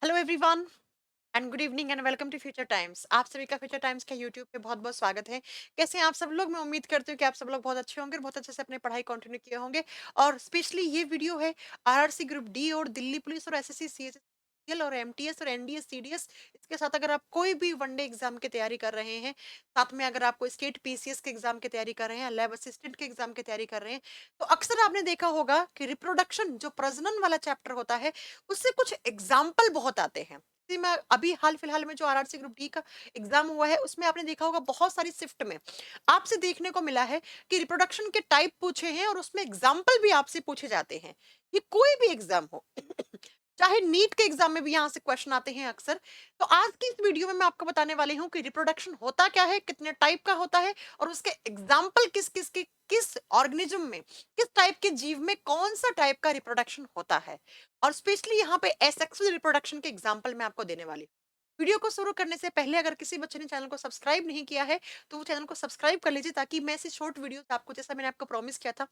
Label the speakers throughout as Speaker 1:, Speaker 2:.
Speaker 1: Hello everyone and good evening and welcome to Future Times. आप सभी का future times के यूट्यूब पे बहुत बहुत स्वागत है। कैसे हैं आप सब लोग? मैं उम्मीद करती हूँ कि आप सब लोग बहुत अच्छे होंगे और बहुत अच्छे से अपनी पढ़ाई कंटिन्यू किए होंगे। और स्पेशली ये वीडियो है आरआरसी ग्रुप डी और दिल्ली पुलिस और एसएससी सीएचएसएल और एमटीएस और एनडीएस सीडीएस। इसके साथ अगर आप कोई भी वनडे एग्जाम की तैयारी कर रहे हैं, साथ में अगर आप कोई स्टेट पीसीएस के एग्जाम की तैयारी कर रहे हैं, लैब असिस्टेंट के एग्जाम की तैयारी कर रहे हैं, तो अक्सर आपने देखा होगा कि रिप्रोडक्शन जो प्रजनन वाला चैप्टर होता है उससे कुछ एग्जाम्पल बहुत आते हैं। जी, मैं अभी हाल फिलहाल में जो आरआरसी ग्रुप डी का एग्जाम हुआ है उसमें आपने देखा होगा बहुत सारी शिफ्ट में आपसे देखने को मिला है कि रिप्रोडक्शन के टाइप पूछे हैं और उसमें एग्जाम्पल भी आपसे पूछे जाते हैं। ये कोई भी एग्जाम हो चाहे नीट के एग्जाम में भी यहाँ से क्वेश्चन आते हैं अक्सर। तो आज की इस वीडियो में मैं आपको बताने वाली हूँ कि रिप्रोडक्शन होता क्या है, कितने टाइप का होता है और उसके एग्जाम्पल किस किस के किस ऑर्गेनिज्म में, किस टाइप के जीव में कौन सा टाइप का रिप्रोडक्शन होता है। और स्पेशली यहाँ पे एसेक्सुअल रिप्रोडक्शन के एग्जाम्पल मैं आपको देने वाली हूँ। वीडियो को शुरू करने से पहले अगर किसी बच्चे ने चैनल को सब्सक्राइब नहीं किया है तो वो चैनल को सब्सक्राइब कर लीजिए, ताकि मैं ऐसी शॉर्ट वीडियो आपको, जैसा मैंने आपको प्रॉमिस किया था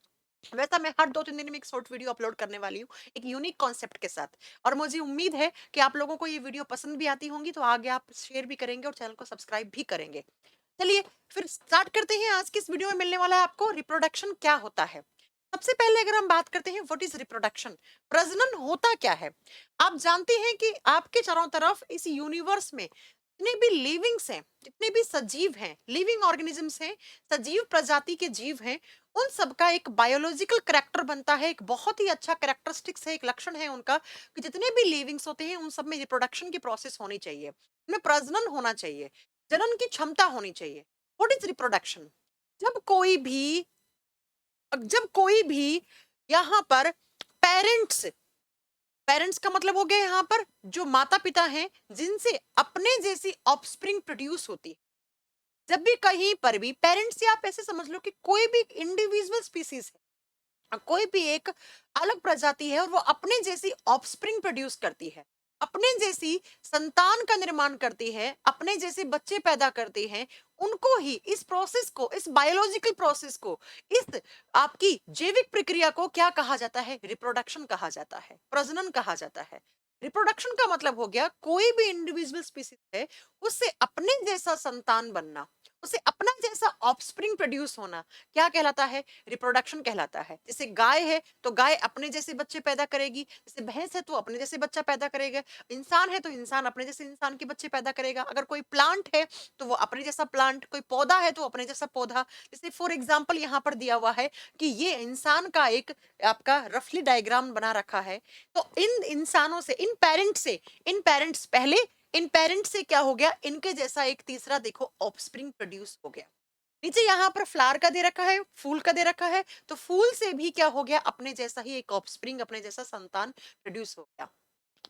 Speaker 1: वैसा, मैं हर 2-3 दिन में एक शॉर्ट वीडियो अपलोड करने वाली हूँ एक यूनिक कॉन्सेप्ट के साथ। और मुझे उम्मीद है कि आप लोगों को ये वीडियो पसंद भी आती होंगी, तो आगे आप शेयर भी करेंगे और चैनल को सब्सक्राइब भी करेंगे। चलिए फिर स्टार्ट करते हैं। आज की इस वीडियो में मिलने वाला है आपको रिप्रोडक्शन क्या होता है। सबसे पहले अगर हम बात करते हैं व्हाट इज रिप्रोडक्शन, प्रजनन होता क्या है। आप जानते हैं कि आपके चारों तरफ इस यूनिवर्स में जितने भी लिविंग्स हैं, जितने भी सजीव हैं, लिविंग ऑर्गेनिजम्स हैं, सजीव प्रजाति के जीव हैं, उन सब का एक बायोलॉजिकल करेक्टर बनता है। एक बहुत ही अच्छा करेक्टरिस्टिक्स है, एक लक्षण है उनका कि जितने भी लिविंग्स होते हैं उन सब में रिप्रोडक्शन की प्रोसेस होनी चाहिए, उनमें प्रजनन होना चाहिए, जनन की क्षमता होनी चाहिए। What is reproduction? जब कोई भी जब कोई भी यहाँ पर पेरेंट्स, पेरेंट्स का मतलब हो गया यहाँ पर जो माता पिता हैं, जिनसे अपने जैसी ऑफस्प्रिंग प्रोड्यूस होती है। जब भी कहीं पर भी पेरेंट्स, या आप ऐसे समझ लो कि कोई भी इंडिविजुअल स्पीसीज है, कोई भी एक अलग प्रजाति है और वो अपने जैसी ऑफस्प्रिंग प्रोड्यूस करती है, अपने जैसी संतान का निर्माण करती है, अपने जैसे बच्चे पैदा करती है, उनको ही इस प्रोसेस को, इस बायोलॉजिकल प्रोसेस को, इस आपकी जैविक प्रक्रिया को क्या कहा जाता है? रिप्रोडक्शन कहा जाता है, प्रजनन कहा जाता है। रिप्रोडक्शन का मतलब हो गया कोई भी इंडिविजुअल स्पीसीज है उससे अपने जैसा संतान बनना, उसे अपना जैसा ऑफस्प्रिंग प्रोड्यूस होना, क्या कहलाता है? रिप्रोडक्शन कहलाता है। जैसे गाय है तो गाय अपने जैसे बच्चे पैदा करेगी, जैसे भैंस है तो अपने जैसे बच्चा पैदा करेगा, इंसान है तो इंसान अपने जैसे इंसान के बच्चे पैदा करेगा, अगर कोई प्लांट है तो वो अपने जैसा प्लांट, कोई पौधा है तो अपने जैसा पौधा। जैसे फॉर एग्जाम्पल यहाँ पर दिया हुआ है कि ये इंसान का एक आपका रफली डायग्राम बना रखा है। तो इन इंसानों से, इन पेरेंट से, इन पेरेंट्स पहले, इन पेरेंट से क्या हो गया? इनके जैसा एक तीसरा देखो ऑफस्प्रिंग प्रोड्यूस हो गया। नीचे यहाँ पर फ्लावर का दे रखा है, फूल का दे रखा है, तो फूल से भी क्या हो गया? अपने जैसा ही एक ऑफस्प्रिंग, अपने जैसा संतान प्रोड्यूस हो गया।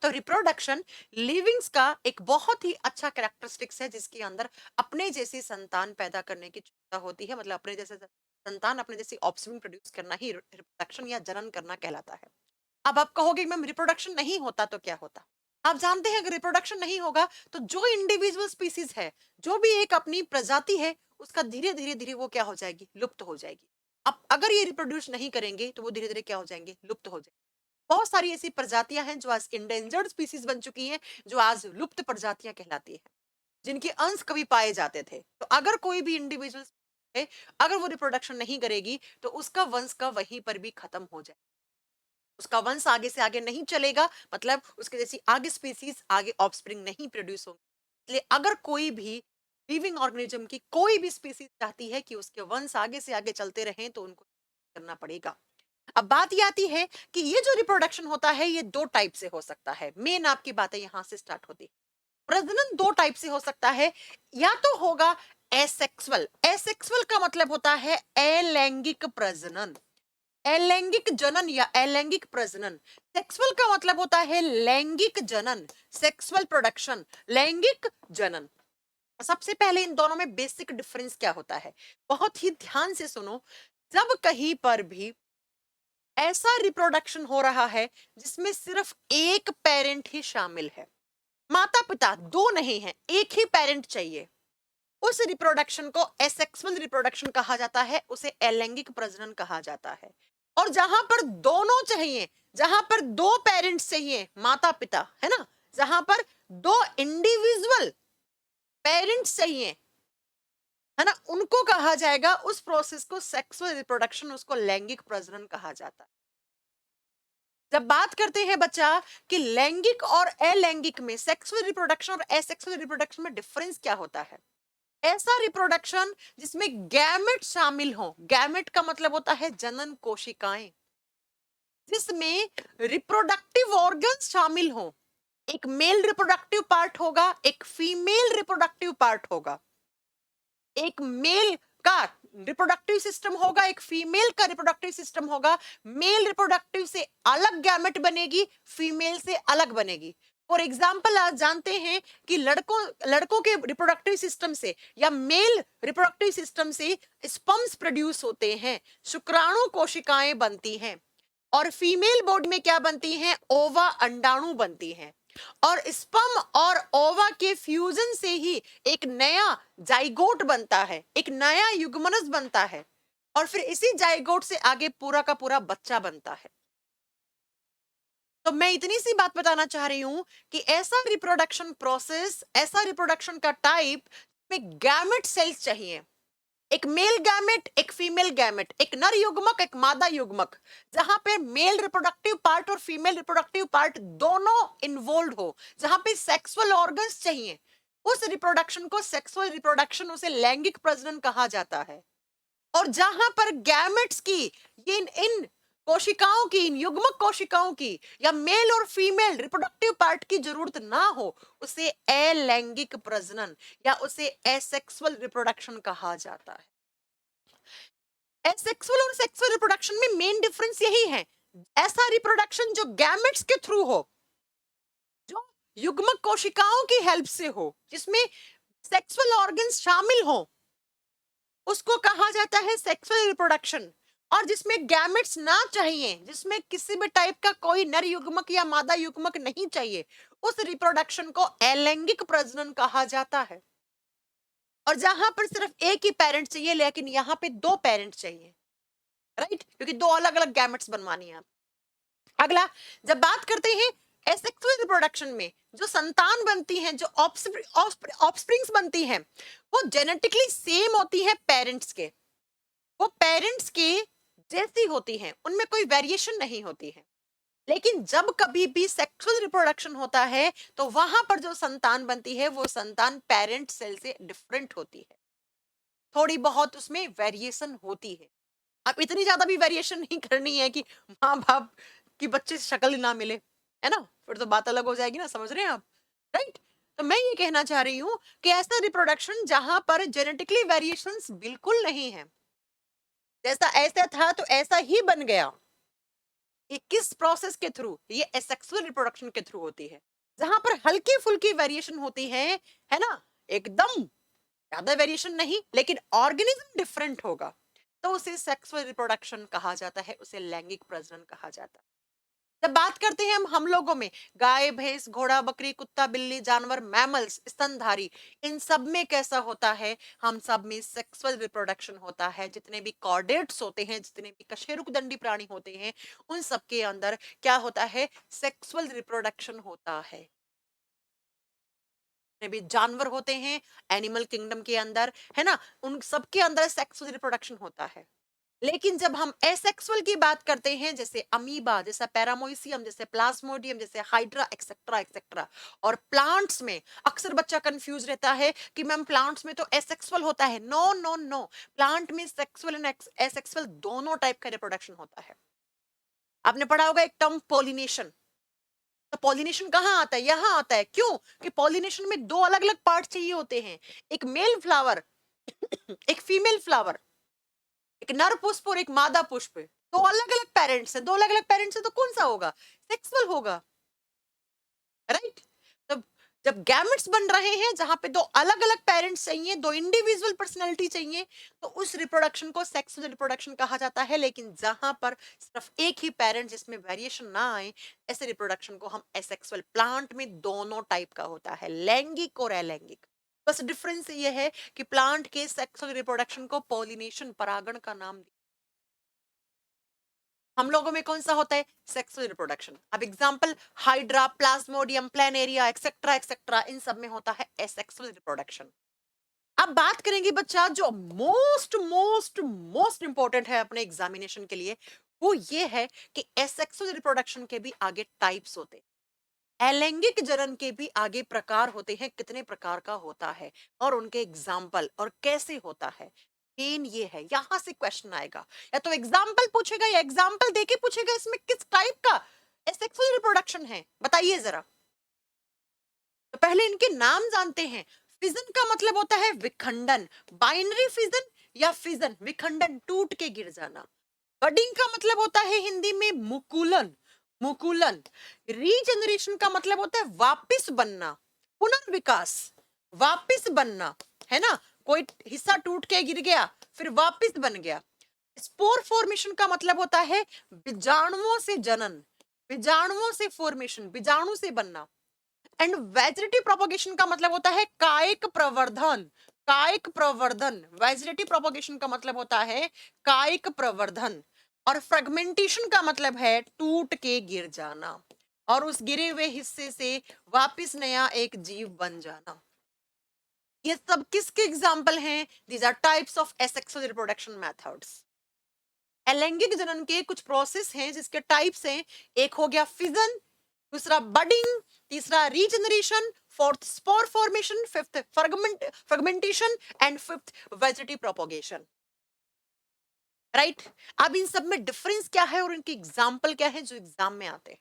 Speaker 1: तो रिप्रोडक्शन लिविंग्स का एक बहुत ही अच्छा कैरेक्टरिस्टिक्स है, जिसके अंदर अपने जैसी संतान पैदा करने की क्षमता होती है। मतलब अपने जैसे संतान, अपने जैसी ऑफस्प्रिंग प्रोड्यूस करना ही रिप्रोडक्शन या जनन करना कहलाता है। अब आप कहोगे मैम रिप्रोडक्शन नहीं होता तो क्या होता? आप जानते हैं अगर रिप्रोडक्शन नहीं होगा तो जो इंडिविजुअल स्पीसीज है, जो भी एक अपनी प्रजाति है, उसका धीरे धीरे धीरे वो क्या हो जाएगी? लुप्त हो जाएगी। अब अगर ये रिप्रोड्यूस नहीं करेंगे तो वो धीरे धीरे क्या हो जाएंगे? लुप्त हो जाएंगे। बहुत सारी ऐसी प्रजातियां हैं जो आज इंडेंजर्ड स्पीसीज बन चुकी हैं, जो आज लुप्त प्रजातियां कहलाती है, जिनके अंश कभी पाए जाते थे। तो अगर कोई भी इंडिविजुअल है, अगर वो रिप्रोडक्शन नहीं करेगी तो उसका वंश का वहीं पर भी खत्म हो जाए, उसका वंश आगे से आगे नहीं चलेगा, मतलब उसके जैसी आगे स्पीसीज, आगे ऑफस्प्रिंग नहीं प्रोड्यूस होंगे। इसलिए अगर कोई भी लिविंग ऑर्गेनिज्म की कोई भी स्पीसीज चाहती है कि उसके वंश आगे से आगे चलते रहें, तो उनको करना पड़ेगा। अब बात ये आती है कि ये जो रिप्रोडक्शन होता है ये दो टाइप से हो सकता है। मेन आपकी बातें यहां से स्टार्ट होती है। प्रजनन दो टाइप से हो सकता है। या तो होगा एसेक्सुअल, एसेक्सुअल का मतलब होता है अलैंगिक प्रजनन, अलैंगिक जनन या अलैंगिक प्रजनन। सेक्सुअल का मतलब होता है लैंगिक जनन, सेक्सुअल प्रोडक्शन, लैंगिक जनन। सबसे पहले इन दोनों में बेसिक डिफरेंस क्या होता है, बहुत ही ध्यान से सुनो। जब कहीं पर भी ऐसा रिप्रोडक्शन हो रहा है जिसमें सिर्फ एक पेरेंट ही शामिल है, माता पिता दो नहीं है, एक ही पेरेंट चाहिए, उस रिप्रोडक्शन को एसेक्सुअल रिप्रोडक्शन कहा जाता है, उसे अलैंगिक प्रजनन कहा जाता है। और जहां पर दोनों चाहिए, जहां पर दो पेरेंट्स चाहिए, माता पिता है ना, जहां पर दो इंडिविजुअल पेरेंट्स चाहिए, है ना, उनको कहा जाएगा, उस प्रोसेस को सेक्सुअल रिप्रोडक्शन, उसको लैंगिक प्रजनन कहा जाता है। जब बात करते हैं बच्चा कि लैंगिक और अलैंगिक में, सेक्सुअल रिप्रोडक्शन और एसेक्सुअल रिप्रोडक्शन में डिफरेंस क्या होता है? ऐसा रिप्रोडक्शन जिसमें गैमेट शामिल हो, गैमेट का मतलब होता है जनन कोशिकाएं, जिसमें रिप्रोडक्टिव ऑर्गन्स शामिल हो। एक मेल रिप्रोडक्टिव पार्ट होगा, एक फीमेल रिप्रोडक्टिव पार्ट होगा। एक मेल का रिप्रोडक्टिव सिस्टम होगा, एक फीमेल का रिप्रोडक्टिव सिस्टम होगा। मेल रिप्रोडक्टिव से अलग गैमेट बनेगी, फीमेल से अलग बनेगी। फॉर एग्जाम्पल आज जानते हैं कि लड़कों लड़कों के रिप्रोडक्टिव सिस्टम से या मेल रिप्रोडक्टिव सिस्टम से स्पर्म्स प्रोड्यूस होते हैं, शुक्राणु कोशिकाएं बनती हैं। और फीमेल बॉडी में क्या बनती हैं? ओवा, अंडाणु बनती हैं। और स्पर्म और ओवा के फ्यूजन से ही एक नया जाइगोट बनता है, एक नया युग्मनज बनता है, और फिर इसी जाइगोट से आगे पूरा का पूरा बच्चा बनता है। तो मैं इतनी सी बात बताना चाह रही हूं कि ऐसा रिप्रोडक्शन प्रोसेस, ऐसा रिप्रोडक्शन का टाइप में गैमेट सेल्स चाहिए। एक मेल गैमेट, एक फीमेल गैमेट, एक नर युग्मक, एक मादा युग्मक, जहां पे मेल रिप्रोडक्टिव पार्ट और फीमेल रिप्रोडक्टिव पार्ट दोनों इन्वॉल्व हो, जहां पे सेक्सुअल ऑर्गन्स चाहिए। उस रिप्रोडक्शन को सेक्सुअल रिप्रोडक्शन, उसे लैंगिक प्रजनन कहा जाता है। और जहां पर गैमेट्स की, ये इन कोशिकाओं की, इन युग्मक कोशिकाओं की या मेल और फीमेल रिप्रोडक्टिव पार्ट की जरूरत ना हो, उसे अलैंगिक प्रजनन या उसे एसेक्सुअल रिप्रोडक्शन कहा जाता है। एसेक्सुअल और सेक्सुअल रिप्रोडक्शन में मेन डिफरेंस यही है, ऐसा रिप्रोडक्शन जो गैमेट्स के थ्रू हो, जो युग्मक कोशिकाओं की हेल्प से हो, जिसमें सेक्सुअल ऑर्गन्स शामिल हो, उसको कहा जाता है सेक्सुअल रिप्रोडक्शन। और जिसमें गैमेट्स ना चाहिए, जिसमें किसी भी टाइप का कोई नर युग्मक या मादा युग्मक नहीं चाहिए, उस रिप्रोडक्शन को अलैंगिक प्रजनन कहा जाता है। और जहां पर सिर्फ एक ही पेरेंट चाहिए, लेकिन यहाँ पे दो पेरेंट चाहिए, राइट, क्योंकि दो अलग अलग गैमेट्स बनवानी है। अगला, जब बात करते हैं एसेक्सुअल रिप्रोडक्शन में, जो संतान बनती हैं, जो ऑफस्प्रिंग्स बनती हैं, वो जेनेटिकली सेम होती है पेरेंट्स के, वो पेरेंट्स के जैसी होती हैं, उनमें कोई वेरिएशन नहीं होती है। लेकिन जब कभी भी सेक्सुअल रिप्रोडक्शन होता है, तो वहां पर जो संतान बनती है, वो संतान पेरेंट सेल से डिफरेंट होती है, थोड़ी बहुत उसमें वेरिएशन होती है। अब इतनी ज्यादा भी वेरिएशन नहीं करनी है कि माँ बाप की बच्चे से शक्ल ही ना मिले, है ना, फिर तो बात अलग हो जाएगी ना, समझ रहे हैं आप, राइट। तो मैं ये कहना चाह रही हूँ कि ऐसा रिप्रोडक्शन जहां पर जेनेटिकली वेरिएशंस बिल्कुल नहीं है, जैसा ऐसा था तो ऐसा ही बन गया, ये किस प्रोसेस के थ्रू? ये एसेक्सुअल रिप्रोडक्शन के थ्रू होती है। जहां पर हल्की फुल्की वेरिएशन होती है ना, एकदम ज्यादा वेरिएशन नहीं, लेकिन ऑर्गेनिज्म डिफरेंट होगा, तो उसे सेक्सुअल रिप्रोडक्शन कहा जाता है, उसे लैंगिक प्रजनन कहा जाता है। जब बात करते हैं हम लोगों में, गाय, भैंस, घोड़ा, बकरी, कुत्ता, बिल्ली, जानवर, मैमल्स, स्तनधारी, इन सब में कैसा होता है? हम सब में सेक्सुअल रिप्रोडक्शन होता है। जितने भी कॉर्डेट्स होते हैं, जितने भी कशेरुकदंडी प्राणी होते हैं, उन सब के अंदर क्या होता है? सेक्सुअल रिप्रोडक्शन होता है। जितने भी जानवर होते हैं एनिमल किंगडम के अंदर, है ना, उन सब के अंदर सेक्सुअल रिप्रोडक्शन होता है। लेकिन जब हम एसेक्सुअल की बात करते हैं, जैसे अमीबा, जैसा पैरामोइसियम, जैसे प्लाज्मोडियम, जैसे हाइड्रा, एक्सेट्रा एक्सेट्रा, और प्लांट्स में अक्सर बच्चा कंफ्यूज रहता है कि मैम प्लांट्स में तो एसेक्सुअल होता है। नो नो नो, प्लांट में सेक्सुअल एंड एसेक्सुअल दोनों टाइप का रिप्रोडक्शन होता है। आपने पढ़ा होगा एक टर्म पॉलिनेशन, तो पॉलिनेशन कहाँ आता है? यहाँ आता है। क्यों? कि पॉलिनेशन में दो अलग अलग पार्ट चाहिए होते हैं, एक मेल फ्लावर एक फीमेल फ्लावर, एक नर पुष्प और एक मादा पुष्प। दो अलग अलग पेरेंट्स हैं, दो अलग अलग पेरेंट्स हैं, तो कौन सा होगा? सेक्सुअल होगा, राइट। तो जब गैमेट्स बन रहे हैं, जहां पे दो अलग अलग पेरेंट्स चाहिए, दो इंडिविजुअल पर्सनैलिटी चाहिए, तो उस रिप्रोडक्शन को सेक्सुअल रिप्रोडक्शन कहा जाता है। लेकिन जहां पर सिर्फ एक ही पेरेंट, जिसमें वेरिएशन ना आए, ऐसे रिप्रोडक्शन को हम एसेक्सुअल, प्लांट में दोनों टाइप का होता है, लैंगिक और अलैंगिक। बस डिफरेंस ये है कि प्लांट के सेक्सुअल रिप्रोडक्शन को पॉलिनेशन, परागण का नाम हम लोगों में कौन सा होता है? Sexual reproduction. अब example hydra, plasmodium, planaria etcetera etcetera, इन सब में होता है एसेक्सुअल रिप्रोडक्शन। अब बात करेंगे बच्चा जो मोस्ट मोस्ट मोस्ट इंपॉर्टेंट है अपने एग्जामिनेशन के लिए, वो ये है कि एसेक्सुअल रिप्रोडक्शन के भी आगे टाइप्स होते हैं, अलैंगिक जनन के भी आगे प्रकार होते हैं, कितने प्रकार का होता है और उनके एग्जाम्पल और कैसे होता है। मेन ये है, यहां से क्वेश्चन आएगा, या तो एग्जाम्पल पूछेगा या एग्जाम्पल देके पूछेगा इसमें किस टाइप का एसेक्सुअल रिप्रोडक्शन है, बताइए जरा। तो पहले इनके नाम जानते हैं। फिजन का मतलब होता है विखंडन, बाइनरी फिजन या फिजन विखंडन, टूट के गिर जाना। बडिंग का मतलब होता है हिंदी में मुकुलन, मुकुलन। रीजनरेशन का मतलब होता है वापिस बनना, पुनर्विकास, वापिस बनना, है ना। कोई हिस्सा टूट के गिर गया फिर वापिस बन गया। स्पोर फॉर्मेशन का मतलब होता है बीजाणुओं से जनन, बीजाणुओं से फॉर्मेशन, बीजाणु से बनना। एंड वेजिटेटिव प्रोपगेशन का मतलब होता है कायिक प्रवर्धन, कायिक प्रवर्धन। वेजिटेटिव प्रोपगेशन का मतलब होता है कायिक प्रवर्धन। और फ्रेगमेंटेशन का मतलब है टूट के गिर जाना और उस गिरे हुए हिस्से से वापस नया एक जीव बन जाना। ये सब किसके एग्जाम्पल हैं? These are types of asexual reproduction methods. अलैंगिक जनन के कुछ प्रोसेस हैं जिसके टाइप्स हैं, एक हो गया फिजन, दूसरा बडिंग, तीसरा regeneration, fourth spore formation, fifth fragmentation and fifth vegetative propagation. Right. अब इन सब में डिफरेंस क्या है और इनके एग्जाम्पल क्या है जो एग्जाम में आते हैं।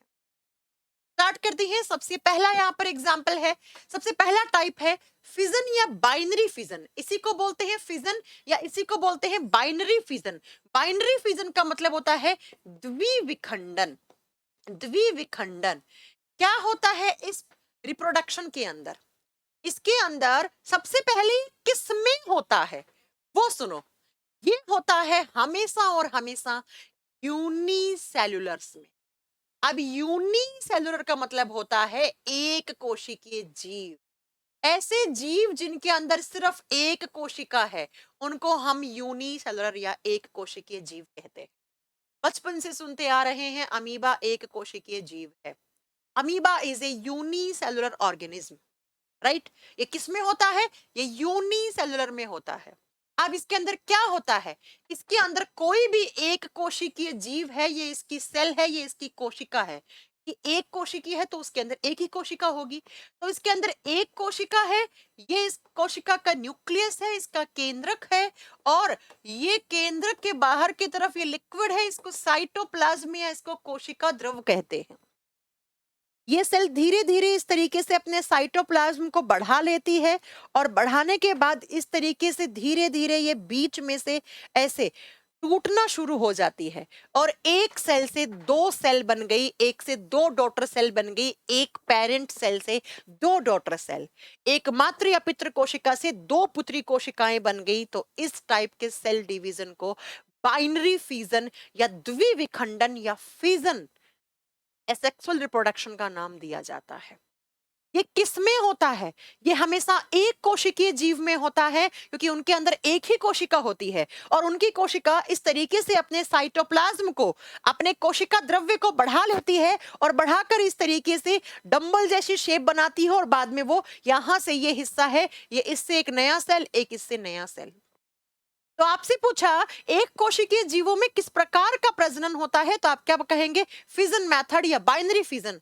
Speaker 1: स्टार्ट करते हैं। सबसे पहला यहाँ पर एग्जाम्पल है, सबसे पहला टाइप है फिजन या बाइनरी फिजन। इसी को बोलते हैं फिजन या इसी को बोलते हैं बाइनरी फिजन। बाइनरी फिजन का मतलब होता है द्विविखंडन, द्विविखंडन। क्या होता है इस रिप्रोडक्शन के अंदर? इसके अंदर सबसे पहले किसमें होता है वो सुनो। ये होता है हमेशा और हमेशा यूनिसेल्युलर्स में। अब यूनिसेल्युलर का मतलब होता है एक कोशिकीय जीव। ऐसे जीव जिनके अंदर सिर्फ एक कोशिका है उनको हम यूनिसेल्युलर या एक कोशिकीय जीव कहते हैं। बचपन से सुनते आ रहे हैं अमीबा एक कोशिकीय जीव है। Amoeba is a unicellular organism, right. ये किस में होता है? ये यूनिसेल्युलर में होता है। अब इसके अंदर क्या होता है? इसके अंदर कोई भी एक कोशिकीय जीव है, ये इसकी सेल है, ये इसकी कोशिका है। कि एक कोशिकी है तो उसके अंदर एक ही कोशिका होगी। तो इसके अंदर एक कोशिका है, ये इस कोशिका का न्यूक्लियस है, इसका केंद्रक है। और ये केंद्रक के बाहर की तरफ ये लिक्विड है, इसको साइटोप्लाज्म या इसको कोशिका द्रव कहते हैं। ये सेल धीरे धीरे इस तरीके से अपने साइटोप्लाज्म को बढ़ा लेती है और बढ़ाने के बाद इस तरीके से धीरे धीरे ये बीच में से ऐसे टूटना शुरू हो जाती है और एक सेल से दो सेल बन गई, एक से दो डॉटर सेल बन गई, एक पेरेंट सेल से दो डॉटर सेल, एक मातृ या पितृ कोशिका से दो पुत्री कोशिकाएं बन गई। तो इस टाइप के सेल डिवीजन को बाइनरी फिजन या द्विविखंडन या फिजन एसेक्सुअल रिप्रोडक्शन का नाम दिया जाता है। ये किसमें होता है? ये हमेशा एक कोशिकीय जीव में होता है क्योंकि उनके अंदर एक ही कोशिका होती है और उनकी कोशिका इस तरीके से अपने साइटोप्लाज्म को, अपने कोशिका द्रव्य को बढ़ा लेती है और बढ़ाकर इस तरीके से डंबल जैसी शेप बनाती है और बाद में वो यहां से ये हिस्सा है, ये इससे एक नया सेल, एक इससे नया सेल। तो आपसे पूछा एक कोशिकीय जीवों में किस प्रकार का प्रजनन होता है, तो आप क्या कहेंगे? फिजन मेथड या बाइनरी फिजन।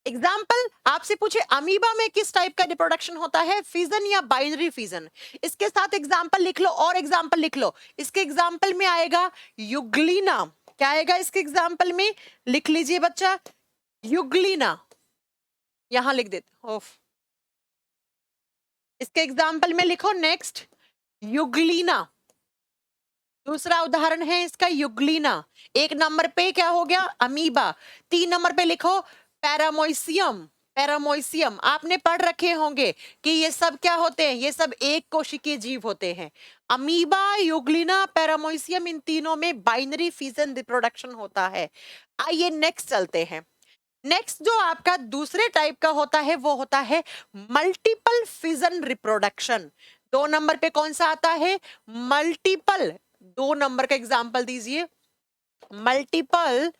Speaker 1: एग्जाम्पल आपसे पूछे अमीबा में किस टाइप का रिप्रोडक्शन होता है, फिजन या बाइनरी फिजन। इसके साथ एग्जाम्पल लिख लो और एग्जाम्पल लिख लो। इसके एग्जाम्पल में आएगा युग्लिना। क्या आएगा इसके एग्जाम्पल में? लिख लीजिए बच्चा, युग्लिना। यहां लिख देते ऑफ। इसके एग्जाम्पल में लिखो नेक्स्ट युग्लिना। दूसरा उदाहरण है इसका युग्लिना। एक नंबर पे क्या हो गया? अमीबा। 3 नंबर पे लिखो पैरामोइसियम। पैरामोइसियम आपने पढ़ रखे होंगे कि ये सब क्या होते हैं? ये सब एक कोशिकीय जीव होते हैं। अमीबा, युग्लिना, पैरामोइसियम, इन तीनों में बाइनरी फिजन रिप्रोडक्शन होता है। आइए नेक्स्ट चलते हैं। नेक्स्ट जो आपका दूसरे टाइप का होता है वो होता है मल्टीपल फिजन रिप्रोडक्शन। 2 नंबर पे कौन सा आता है? मल्टीपल। 2 नंबर का एग्जाम्पल दीजिए। मल्टीपल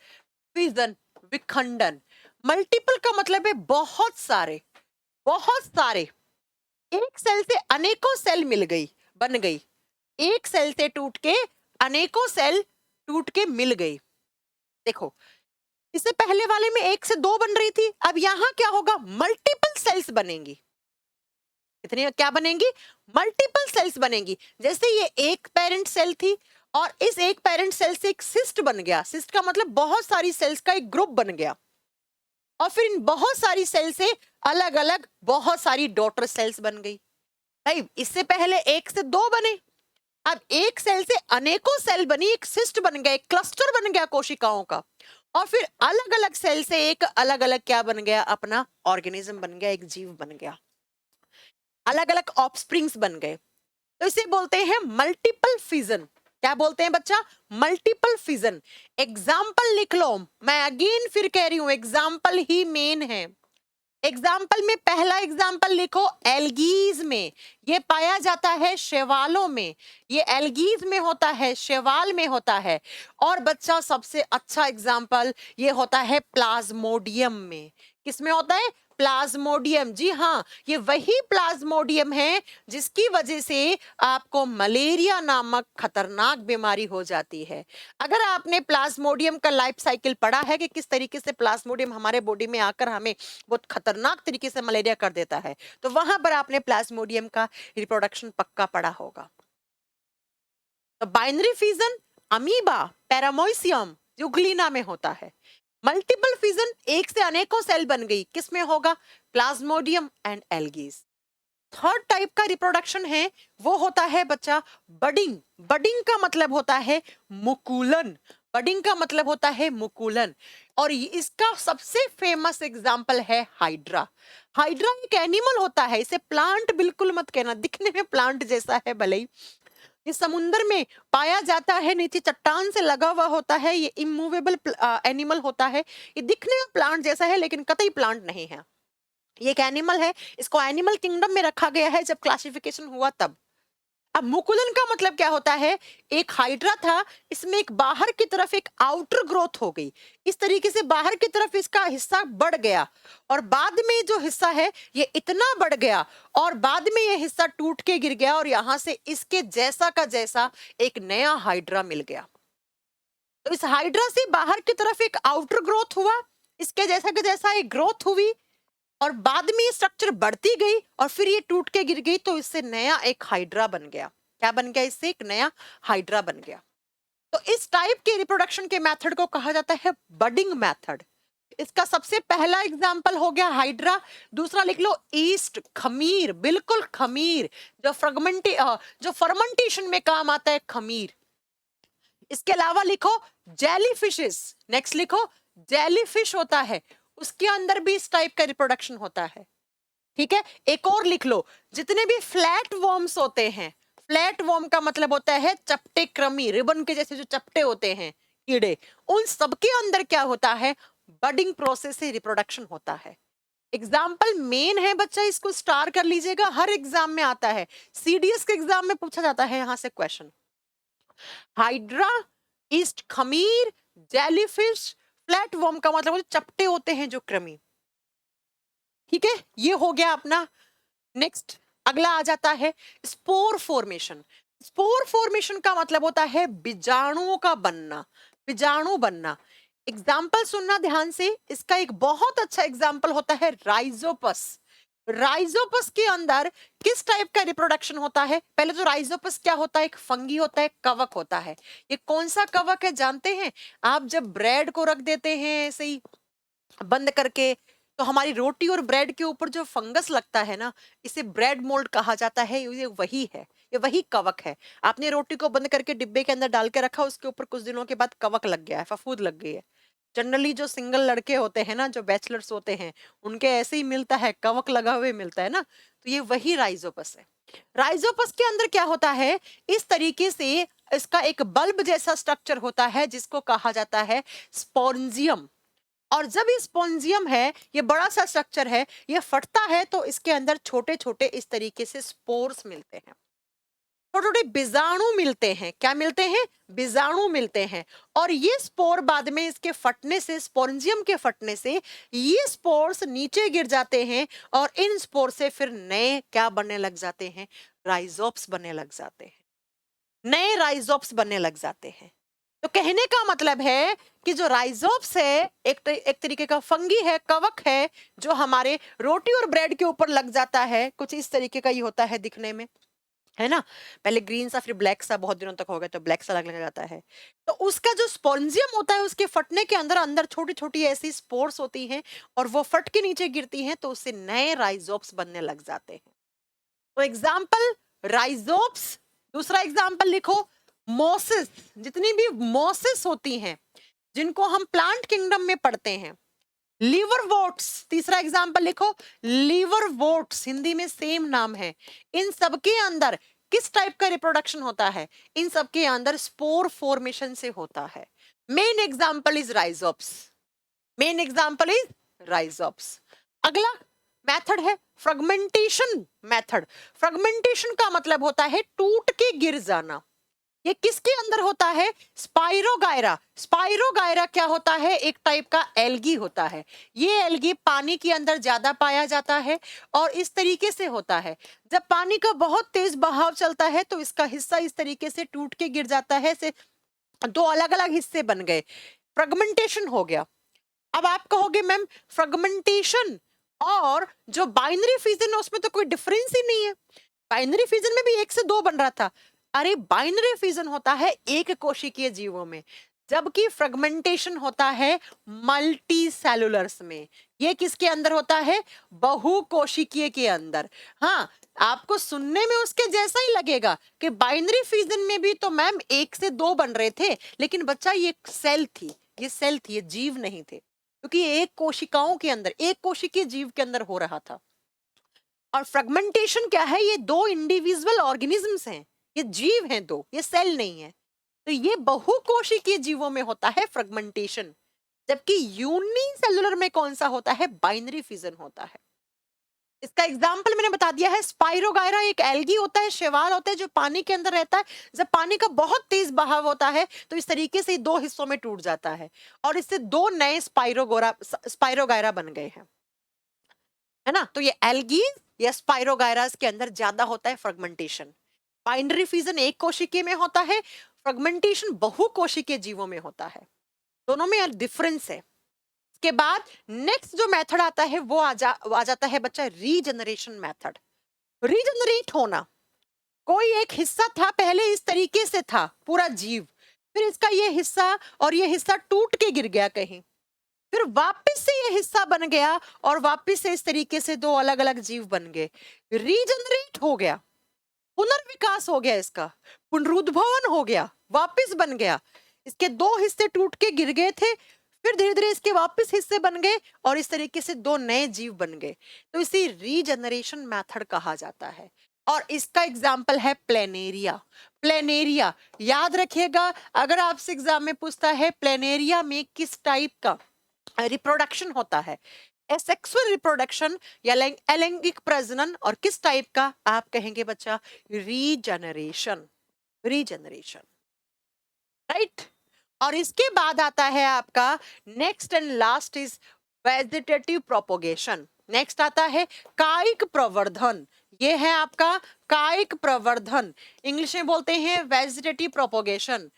Speaker 1: फिजन, विखंडन। मल्टीपल का मतलब है बहुत सारे, बहुत सारे। एक सेल से अनेकों सेल मिल गई, बन गई। एक सेल से टूट के अनेकों सेल टूट के मिल गई। देखो, इससे पहले वाले में एक से दो बन रही थी, अब यहां क्या होगा, मल्टीपल सेल्स बनेंगी। कितनी क्या बनेंगी, मल्टीपल सेल्स बनेंगी। जैसे ये एक पेरेंट सेल थी और इस एक पेरेंट सेल से एक सिस्ट बन गया। सिस्ट का मतलब बहुत सारी सेल्स का एक ग्रुप बन गया, और फिर इन बहुत सारी सेल से अलग अलग बहुत सारी डॉटर सेल्स बन गई। भाई इससे पहले एक से दो बने, अब एक सेल से अनेकों सेल बनी, एक सिस्ट बन गया, एक क्लस्टर बन गया कोशिकाओं का, और फिर अलग अलग सेल से एक अलग अलग क्या बन गया, अपना ऑर्गेनिज्म बन गया, एक जीव बन गया, अलग अलग ऑफस्प्रिंग्स बन गए। तो इसे बोलते हैं मल्टीपल फिजन। क्या बोलते हैं बच्चा, मल्टीपल फिजन। एग्जाम्पल लिख लो, मैं अगेन फिर कह रही हूं एग्जाम्पल ही मेन है। एग्जाम्पल में पहला एग्जाम्पल लिखो, एल्गीज में ये पाया जाता है, शैवालों में ये एल्गीज में होता है, शैवाल में होता है। और बच्चा सबसे अच्छा एग्जाम्पल ये होता है प्लाज्मोडियम में। किसमें होता है, प्लाज्मोडियम। जी हाँ, ये वही प्लाज्मोडियम है जिसकी वजह से आपको मलेरिया नामक खतरनाक बीमारी हो जाती है। अगर आपने प्लाज्मोडियम का लाइफ साइकिल पढ़ा है कि किस तरीके से प्लाज्मोडियम हमारे बॉडी में आकर हमें बहुत खतरनाक तरीके से मलेरिया कर देता है, तो वहां पर आपने प्लाज्मोडियम का रिप्रोडक्शन पक्का पढ़ा होगा। तो बाइनरी फिजन अमीबा, पैरामोइसियम, यूग्लिना में होता है। मल्टीपल फिजन एक से अनेकों सेल बन गई, किसमें होगा, Plasmodium and algae. Third type का रिप्रोडक्शन है वो होता है बच्चा बडिंग। बडिंग का मतलब होता है मुकुलन। बडिंग का मतलब होता है मुकुलन, और इसका सबसे फेमस एग्जाम्पल है हाइड्रा। हाइड्रा एक एनिमल होता है, इसे प्लांट बिल्कुल मत कहना, दिखने में प्लांट जैसा है भले ही, ये समुन्द्र में पाया जाता है, नीचे चट्टान से लगा हुआ होता है, ये इमूवेबल एनिमल होता है। ये दिखने में प्लांट जैसा है लेकिन कतई प्लांट नहीं है, ये एक एनिमल है। इसको एनिमल किंगडम में रखा गया है जब क्लासिफिकेशन हुआ तब। अब मुकुलन का मतलब क्या होता है, एक हाइड्रा था, इसमें एक बाहर की तरफ एक आउटर ग्रोथ हो गई, इस तरीके से बाहर की तरफ इसका हिस्सा बढ़ गया, और बाद में जो हिस्सा है ये इतना बढ़ गया, और बाद में ये हिस्सा टूट के गिर गया, और यहां से इसके जैसा का जैसा एक नया हाइड्रा मिल गया। तो इस हाइड्रा से बाहर की तरफ एक आउटर ग्रोथ हुआ, इसके जैसा के जैसा एक ग्रोथ हुई, और बाद में ये स्ट्रक्चर बढ़ती गई और फिर ये टूट के गिर गई, तो इससे नया एक हाइड्रा बन गया। क्या बन गया, इससे एक नया हाइड्रा बन गया। तो इस टाइप के रिप्रोडक्शन के मेथड को कहा जाता है बडिंग मेथड। इसका सबसे पहला एग्जांपल हो गया हाइड्रा। दूसरा लिख लो ईस्ट, खमीर, बिल्कुल खमीर, जो फर्मेंटेशन में काम आता है, खमीर। इसके अलावा लिखो जेलीफिशेस। नेक्स्ट लिखो जेलीफिश होता है, उसके अंदर भी इस टाइप का रिप्रोडक्शन होता है। ठीक है, एक और लिख लो, जितने भी फ्लैट वॉर्म्स होते हैं, फ्लैट वॉर्म का मतलब होता है चपटे कृमि, रिबन के जैसे जो चपटे होते हैं कीड़े, उन सबके अंदर क्या होता है, बडिंग प्रोसेस से रिप्रोडक्शन होता है। एग्जाम्पल मेन है बच्चा, इसको स्टार कर लीजिएगा, हर एग्जाम में आता है, सीडीएस के एग्जाम में पूछा जाता है यहां से क्वेश्चन। हाइड्रा, ईस्ट खमीर, जेलीफिश, फ्लैट वॉर्म का मतलब चपटे होते हैं जो कृमि। ठीक है, ये हो गया अपना। नेक्स्ट अगला आ जाता है स्पोर फॉर्मेशन। स्पोर फॉर्मेशन का मतलब होता है बीजाणुओं का बनना, बीजाणु बनना। एग्जाम्पल सुनना ध्यान से, इसका एक बहुत अच्छा एग्जाम्पल होता है राइजोपस। राइजोपस के अंदर किस टाइप का रिप्रोडक्शन होता है, पहले तो राइजोपस क्या होता है, एक फंगी होता है, कवक होता है। ये कौन सा कवक है जानते हैं आप, जब ब्रेड को रख देते हैं ऐसे ही बंद करके, तो हमारी रोटी और ब्रेड के ऊपर जो फंगस लगता है ना, इसे ब्रेड मोल्ड कहा जाता है। ये वही है, ये वही कवक है। आपने रोटी को बंद करके डिब्बे के अंदर डाल के रखा, उसके ऊपर कुछ दिनों के बाद कवक लग गया है, फफूंद लग गई है। जनरली जो सिंगल लड़के होते हैं ना, जो बैचलर्स होते हैं, उनके ऐसे ही मिलता है, कवक लगा हुए मिलता है ना, तो ये वही राइजोपस है। राइजोपस के अंदर क्या होता है, इस तरीके से इसका एक बल्ब जैसा स्ट्रक्चर होता है जिसको कहा जाता है स्पोरेंजियम। और जब ये स्पोंजियम है, ये बड़ा सा स्ट्रक्चर है, ये फटता है तो इसके अंदर छोटे छोटे इस तरीके से स्पोर्स मिलते हैं। छोटे छोटे बीजाणु मिलते हैं। क्या मिलते हैं? बीजाणु मिलते हैं। और ये स्पोर बाद में इसके फटने से, स्पोरेंजियम के फटने से ये स्पोर्स नीचे गिर जाते हैं और इन स्पोर से फिर नए क्या बनने लग जाते हैं? राइजोप्स बनने लग जाते हैं। नए राइजोप्स बनने लग जाते हैं। तो कहने का मतलब है कि जो राइजोप्स है एक तरीके का फंगी है, कवक है, जो हमारे रोटी और ब्रेड के ऊपर लग जाता है। कुछ इस तरीके का ही होता है दिखने में, है ना। पहले ग्रीन सा फिर ब्लैक सा, बहुत दिनों तक हो गया तो ब्लैक सा लगने जाता है। तो उसका जो स्पोरेंजियम होता है उसके फटने के अंदर अंदर छोटी छोटी ऐसी स्पोर्स होती हैं और वो फट के नीचे गिरती हैं तो उससे नए राइजोप्स बनने लग जाते हैं। तो एग्जाम्पल राइजोप्स। दूसरा एग्जाम्पल लिखो, मोसिस। जितनी भी मोसिस होती हैं जिनको हम प्लांट किंगडम में पढ़ते हैं। लीवरवोर्ट्स, तीसरा एग्जाम्पल लिखो, लीवरवोर्ट्स, हिंदी में सेम नाम है। इन सबके अंदर किस टाइप का रिप्रोडक्शन होता है? इन सबके अंदर स्पोर फॉर्मेशन से होता है। Main example is rhizopus. Main example is rhizopus. अगला मेथड है फ्रेगमेंटेशन मेथड। फ्रेगमेंटेशन का मतलब होता है टूट के गिर जाना। ये किसके अंदर होता है? स्पाइरोगायरा। स्पाइरोगायरा क्या होता है? एक टाइप का एल्गी होता है। ये एल्गी पानी के अंदर ज्यादा पाया जाता है और इस तरीके से होता है, जब पानी का बहुत तेज बहाव चलता है तो इसका हिस्सा इस तरीके से टूट के गिर जाता है, से दो अलग अलग हिस्से बन गए, फ्रेगमेंटेशन हो गया। अब आप कहोगे मैम फ्रेगमेंटेशन और जो बाइनरी फिजन है उसमें तो कोई डिफरेंस ही नहीं है, बाइनरी फिजन में भी एक से दो बन रहा था। अरे बाइनरी फिजन होता है एक कोशिकीय जीवों में, जबकि फ्रेगमेंटेशन होता है मल्टी सेलुलर्स में। ये किसके अंदर होता है? बहुकोशिकीय के अंदर। हाँ, आपको सुनने में उसके जैसा ही लगेगा कि बाइनरी फिजन में भी तो मैम एक से दो बन रहे थे, लेकिन बच्चा ये सेल थी, ये सेल थी, ये जीव नहीं थे, क्योंकि ये एक कोशिकाओं के अंदर, एक कोशिकीय जीव के अंदर हो रहा था। और फ्रेगमेंटेशन क्या है? ये दो इंडिविजुअल ऑर्गेनिजम्स हैं, ये जीव हैं दो, ये सेल नहीं है। तो ये बहुकोशिकीय जीवों में होता है फ्रेगमेंटेशन, जबकि यूनिसेलुलर में कौन सा होता है? बाइनरी फिजन होता है। इसका एग्जाम्पल मैंने बता दिया है, स्पाइरोगायरा एक एल्गी होता है, शैवाल होता है जो पानी के अंदर रहता है। जब पानी का बहुत तेज बहाव होता है तो इस तरीके से दो हिस्सों में टूट जाता है और इससे दो नए स्पाइरोगायरा बन गए हैं, है ना। तो ये एल्गीज या स्पाइरोगायरास के अंदर ज्यादा होता है फ्रेगमेंटेशन। बाइनरी फिजन एक कोशिकीय में होता है, फ्रेगमेंटेशन बहुकोशिकीय जीवों में होता है। दोनों में डिफरेंस है। इसके बाद नेक्स्ट जो मेथड आता है वो आ जाता है बच्चा रीजनरेशन मेथड। रीजनरेट होना, कोई एक हिस्सा था पहले इस तरीके से था पूरा जीव, फिर इसका ये हिस्सा और ये हिस्सा टूट के गिर गया कहीं, फिर वापस से ये हिस्सा बन गया और वापस से इस तरीके से दो अलग अलग जीव बन गए। रीजनरेट हो गया, पुनर्विकास हो गया, इसका पुनरुद्भवन हो गया, वापस बन गया। इसके दो हिस्से टूट के गिर गए थे, फिर धीरे धीरे इसके वापस हिस्से बन गए और इस तरीके से दो नए जीव बन गए। तो इसे रीजनरेशन मेथड कहा जाता है। और इसका एग्जाम्पल है प्लेनेरिया। प्लेनेरिया याद रखिएगा, अगर आपसे एग्जाम में पूछता है प्लेनेरिया में किस टाइप का रिप्रोडक्शन होता है, एसेक्सुअल रिप्रोडक्शन या अलैंगिक प्रजनन, और किस टाइप का, आप कहेंगे बच्चा रीजनरेशन। Regeneration, right. और इसके बाद आता है आपका next and last is vegetative propagation. Next आता है कायिक प्रवर्धन। ये है आपका कायिक प्रवर्धन, इंग्लिश में बोलते हैं वेजिटेटिव प्रोपोगेशन।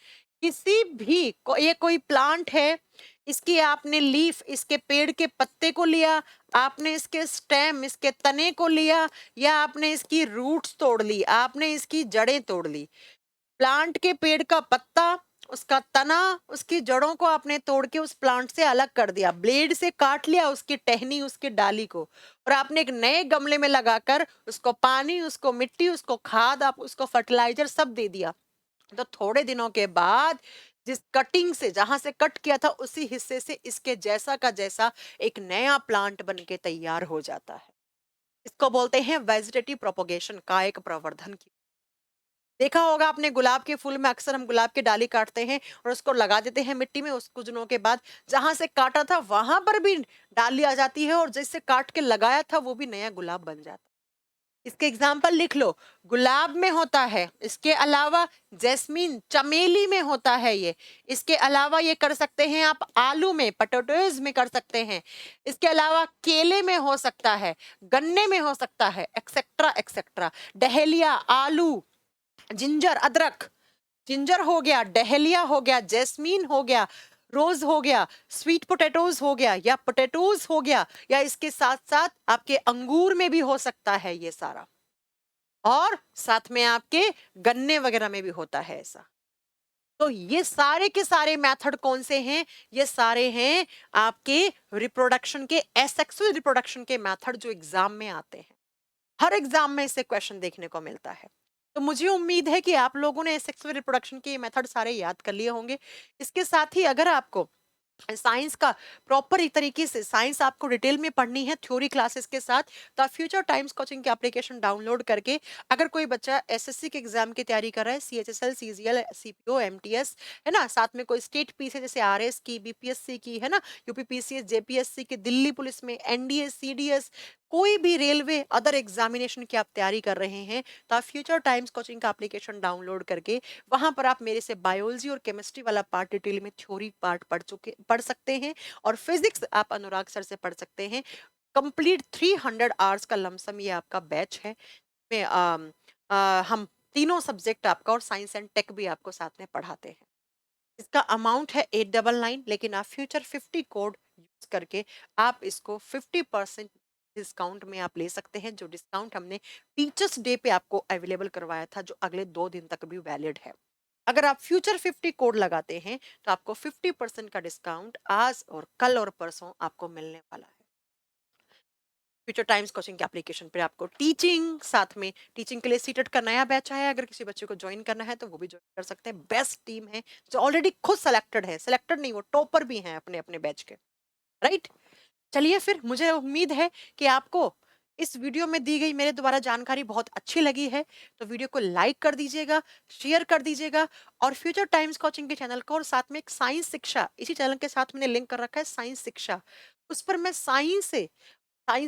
Speaker 1: किसी भी ये कोई प्लांट है, इसकी आपने लीफ, इसके पेड़ के पत्ते को लिया, आपने इसके स्टेम, इसके तने को लिया, या आपने इसकी रूट्स तोड़ ली, आपने इसकी जड़ें तोड़ ली। प्लांट के पेड़ का पत्ता, उसका तना, उसकी जड़ों को आपने तोड़ के उस प्लांट से अलग कर दिया, ब्लेड से काट लिया उसकी टहनी, उसकी डाली को, और आपने एक नए गमले में लगाकर उसको पानी, उसको मिट्टी, उसको खाद, आप उसको फर्टिलाइजर सब दे दिया। तो थोड़े दिनों के बाद जिस कटिंग से, जहां से कट किया था उसी हिस्से से इसके जैसा का जैसा एक नया प्लांट बन के तैयार हो जाता है। इसको बोलते हैं वेजिटेटिव प्रोपोगेशन, कायिक प्रवर्धन की। देखा होगा आपने गुलाब के फूल में अक्सर हम गुलाब की डाली काटते हैं और उसको लगा देते हैं मिट्टी में, उस कुछ दिनों के बाद जहां से काटा था वहां पर भी डाली आ जाती है और जिससे काट के लगाया था वो भी नया गुलाब बन जाता है। इसके एग्जाम्पल लिख लो। गुलाब में होता है, इसके अलावा जैस्मीन चमेली में होता है ये। इसके अलावा ये कर सकते हैं आप आलू में, पोटैटोज में कर सकते हैं। इसके अलावा केले में हो सकता है, गन्ने में हो सकता है, एक्सेट्रा एक्सेट्रा। डहेलिया, आलू, जिंजर, अदरक। जिंजर हो गया, डहेलिया हो गया, जैस्मीन हो गया, रोज हो गया, स्वीट पोटैटोज हो गया, या पोटैटोज हो गया, या इसके साथ साथ आपके अंगूर में भी हो सकता है ये सारा, और साथ में आपके गन्ने वगैरह में भी होता है ऐसा। तो ये सारे के सारे मेथड कौन से हैं? ये सारे हैं आपके रिप्रोडक्शन के, एसेक्सुअल रिप्रोडक्शन के मेथड जो एग्जाम में आते हैं। हर एग्जाम में इससे क्वेश्चन देखने को मिलता है। तो मुझे उम्मीद है कि आप लोगों ने सेक्सुअल रिप्रोडक्शन के मेथड सारे याद कर लिए होंगे। इसके साथ ही अगर आपको साइंस का प्रॉपर एक तरीके से साइंस आपको डिटेल में पढ़नी है थ्योरी क्लासेस के साथ, तो आप फ्यूचर टाइम्स कोचिंग की एप्लीकेशन डाउनलोड करके, अगर कोई बच्चा एसएससी के एग्जाम की तैयारी कर रहा है, सीएचएसएल, सीजीएल, सीपीओ, एमटीएस, है ना, साथ में कोई स्टेट पीसी जैसे आरएस की, बीपीएससी की, है ना, यूपीपीसीएस, जेपीएससी की, दिल्ली पुलिस में, एनडीए, सीडीएस, कोई भी रेलवे अदर एग्जामिनेशन की आप तैयारी कर रहे हैं, तो आप फ्यूचर टाइम्स कोचिंग का एप्लीकेशन डाउनलोड करके वहां पर आप मेरे से बायोलॉजी और केमिस्ट्री वाला पार्ट डिटेल में थ्योरी पार्ट पढ़ सकते हैं, और फिजिक्स आप अनुराग सर से पढ़ सकते हैं। कंप्लीट 300 आवर्स का लमसम ये आपका बैच है। में हम तीनों सब्जेक्ट आपका और साइंस एंड टेक भी आपको साथ में पढ़ाते हैं। इसका अमाउंट है 899, लेकिन आप फ्यूचर 50 कोड यूज करके आप इसको 50% डिस्काउंट में आप ले सकते हैं, जो डिस्काउंट हमने टीचर्स डे पे आपको अवेलेबल करवाया था, जो अगले 2 दिन तक भी वैलिड है। अगर आप फ्यूचर 50 कोड लगाते हैं तो आपको 50% का डिस्काउंट आज और कल और परसों आपको मिलने वाला है। फ्यूचर टाइम्स कोचिंग के एप्लीकेशन पे आपको टीचिंग, साथ में टीचिंग के लिए सीटेट का नया बैच आया है, अगर किसी बच्चे को ज्वाइन करना है तो वो भी ज्वाइन कर सकते हैं। बेस्ट टीम है जो ऑलरेडी खुद सेलेक्टेड है, सेलेक्टेड नहीं, वो टॉपर भी हैं अपने अपने बैच के, राइट। चलिए फिर, मुझे उम्मीद है कि आपको इस वीडियो में दी गई मेरे द्वारा जानकारी बहुत अच्छी लगी है, तो वीडियो को लाइक कर दीजिएगा, शेयर कर दीजिएगा, और फ्यूचर टाइम्स कोचिंग के चैनल को, और साथ में एक साइंस शिक्षा, इसी चैनल के साथ मैंने लिंक कर रखा है साइंस शिक्षा, उस पर मैं साइंस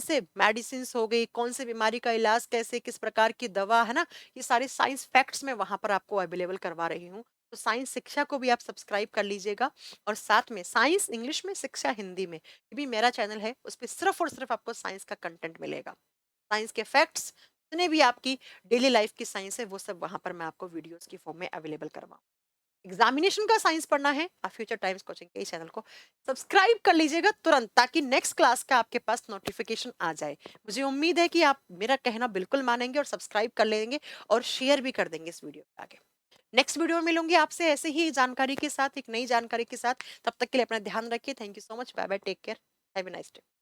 Speaker 1: से मेडिसिन हो गई, कौन से बीमारी का इलाज कैसे, किस प्रकार की दवा, है ना, ये सारे साइंस फैक्ट्स मैं वहां पर आपको अवेलेबल करवा रही हूँ। तो साइंस शिक्षा को भी आप सब्सक्राइब कर लीजिएगा, और साथ में साइंस इंग्लिश में, शिक्षा हिंदी में, ये भी मेरा चैनल है, उस पर सिर्फ और सिर्फ आपको साइंस का कंटेंट मिलेगा। साइंस के फैक्ट्स, जितने भी आपकी डेली लाइफ की साइंस है, वो सब वहां पर मैं आपको वीडियोस की फॉर्म में अवेलेबल करवाऊँ। एग्जामिनेशन का साइंस पढ़ना है, आप फ्यूचर टाइम्स कोचिंग के इस चैनल को सब्सक्राइब कर लीजिएगा तुरंत, ताकि नेक्स्ट क्लास का आपके पास नोटिफिकेशन आ जाए। मुझे उम्मीद है कि आप मेरा कहना बिल्कुल मानेंगे और सब्सक्राइब कर लेंगे, और शेयर भी कर देंगे इस वीडियो को आगे। नेक्स्ट वीडियो में मिलूंगी आपसे ऐसे ही जानकारी के साथ, एक नई जानकारी के साथ। तब तक के लिए अपना ध्यान रखिए। Thank you so much. Bye bye, take care, have a nice day.